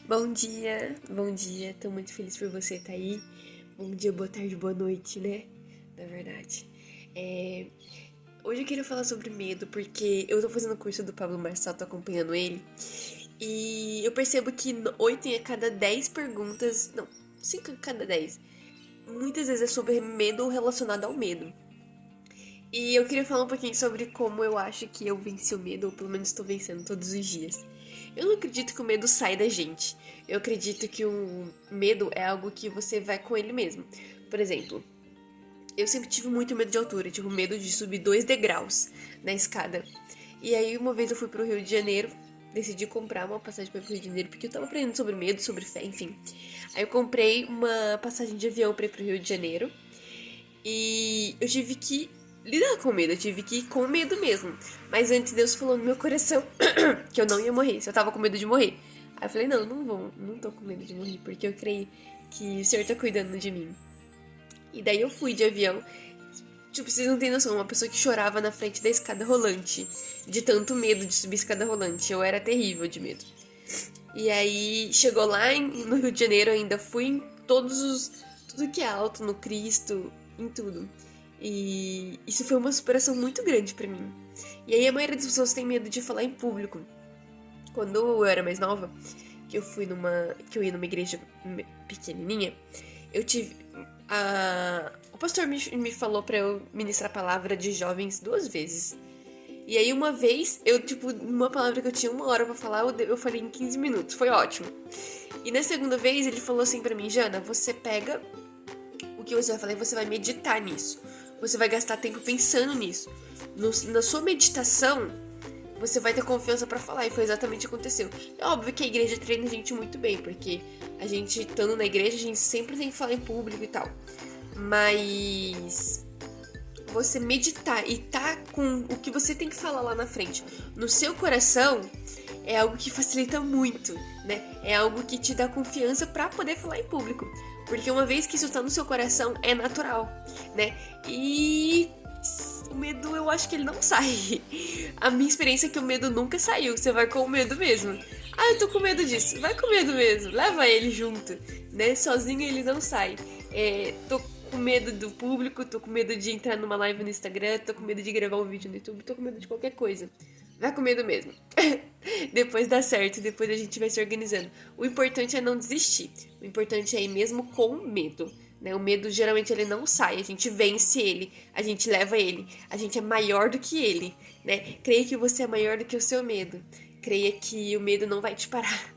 Bom dia, tô muito feliz por você estar aí. Bom dia, boa tarde, boa noite, né? Na verdade. Hoje eu queria falar sobre medo, porque eu tô fazendo o curso do Pablo Marçal, tô acompanhando ele, e eu percebo que 8 em cada 10 perguntas, não, 5 em cada 10, muitas vezes é sobre medo ou relacionado ao medo. E eu queria falar um pouquinho sobre como eu acho que eu venci o medo, ou pelo menos estou vencendo todos os dias. Eu não acredito que o medo sai da gente. Eu acredito que o medo é algo que você vai com ele mesmo. Por exemplo, eu sempre tive muito medo de altura, tipo, medo de subir 2 degraus na escada. E aí, uma vez eu fui pro Rio de Janeiro, decidi comprar uma passagem para o Rio de Janeiro, porque eu tava aprendendo sobre medo, sobre fé, enfim. Aí eu comprei uma passagem de avião para ir pro Rio de Janeiro. E eu tive que lidar com medo, eu tive que ir com medo mesmo. Mas antes Deus falou no meu coração que eu não ia morrer, se eu tava com medo de morrer. Aí eu falei, não tô com medo de morrer, porque eu creio que o Senhor tá cuidando de mim. E daí eu fui de avião. Tipo, vocês não têm noção, uma pessoa que chorava na frente da escada rolante, de tanto medo de subir escada rolante. Eu era terrível de medo. E aí, chegou lá no Rio de Janeiro, ainda fui em tudo que é alto, no Cristo, em tudo. E isso foi uma superação muito grande pra mim. E aí, a maioria das pessoas tem medo de falar em público. Quando eu era mais nova, que eu ia numa igreja pequenininha, eu tive o pastor me falou pra eu ministrar a palavra de jovens 2 vezes. E aí uma vez, uma palavra que eu tinha 1 hora pra falar, eu falei em 15 minutos, foi ótimo. E na segunda vez ele falou assim pra mim, Jana, você pega o que você vai falar e você vai meditar nisso. Você vai gastar tempo pensando nisso. Na sua meditação, você vai ter confiança pra falar, e foi exatamente o que aconteceu. É óbvio que a igreja treina a gente muito bem, porque a gente estando na igreja, a gente sempre tem que falar em público e tal. Mas você meditar e tá com o que você tem que falar lá na frente no seu coração é algo que facilita muito, né? É algo que te dá confiança pra poder falar em público. Porque uma vez que isso tá no seu coração, é natural, né? E o medo, eu acho que ele não sai. A minha experiência é que o medo nunca saiu. Você vai com o medo mesmo. Ah, eu tô com medo disso. Vai com medo mesmo. Leva ele junto, né? Sozinho ele não sai. Tô com medo do público, tô com medo de entrar numa live no Instagram, tô com medo de gravar um vídeo no YouTube, tô com medo de qualquer coisa. Vai com medo mesmo. Depois dá certo, depois a gente vai se organizando. O importante é não desistir. O importante é ir mesmo com medo. Né? O medo geralmente ele não sai, a gente vence ele, a gente leva ele, a gente é maior do que ele, né? Creia que você é maior do que o seu medo. Creia que o medo não vai te parar.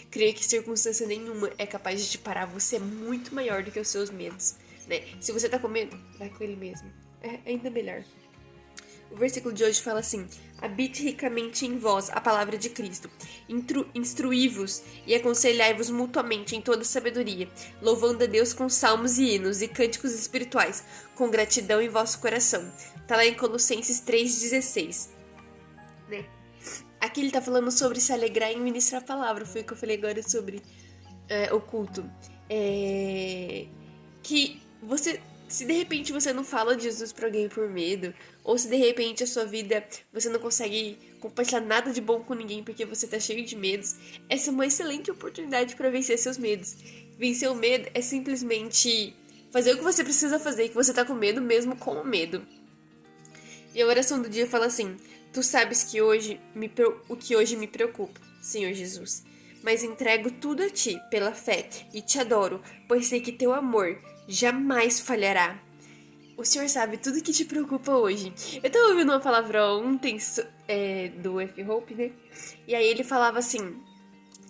Creia que circunstância nenhuma é capaz de te parar. Você é muito maior do que os seus medos, né? Se você tá com medo, vai com ele mesmo. É ainda melhor. O versículo de hoje fala assim: habite ricamente em vós a palavra de Cristo, instruí-vos e aconselhai-vos mutuamente em toda sabedoria, louvando a Deus com salmos e hinos e cânticos espirituais, com gratidão em vosso coração. Tá lá em Colossenses 3,16, né? Aqui ele tá falando sobre se alegrar em ministrar a palavra, foi o que eu falei agora sobre o culto. Que você... Se de repente você não fala de Jesus pra alguém por medo, ou se de repente a sua vida você não consegue compartilhar nada de bom com ninguém porque você tá cheio de medos, essa é uma excelente oportunidade para vencer seus medos. Vencer o medo é simplesmente fazer o que você precisa fazer, que você tá com medo mesmo com o medo. E a oração do dia fala assim: tu sabes que o que hoje me preocupa, Senhor Jesus, mas entrego tudo a ti pela fé e te adoro, pois sei que teu amor jamais falhará. O Senhor sabe tudo que te preocupa hoje. Eu tava ouvindo uma palavra ontem do F. Hope, né? E aí ele falava assim,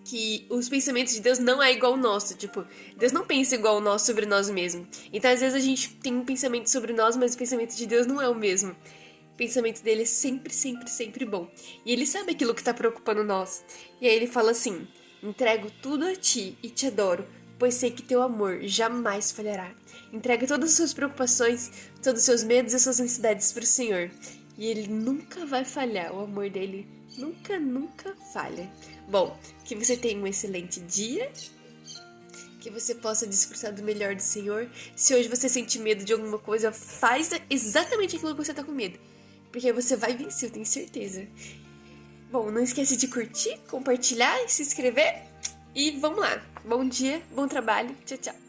que os pensamentos de Deus não é igual ao nosso. Tipo, Deus não pensa igual ao nosso sobre nós mesmos. Então, às vezes, a gente tem um pensamento sobre nós, mas o pensamento de Deus não é o mesmo. O pensamento dele é sempre, sempre, sempre bom. E ele sabe aquilo que tá preocupando nós. E aí ele fala assim: entrego tudo a ti e te adoro, pois sei que teu amor jamais falhará. Entrega todas as suas preocupações, todos os seus medos e suas ansiedades para o Senhor. E ele nunca vai falhar, o amor dele nunca, nunca falha. Bom, que você tenha um excelente dia, que você possa desfrutar do melhor do Senhor. Se hoje você sente medo de alguma coisa, faz exatamente aquilo que você tá com medo, porque você vai vencer, eu tenho certeza. Bom, não esquece de curtir, compartilhar e se inscrever. E vamos lá. Bom dia, bom trabalho. Tchau, tchau.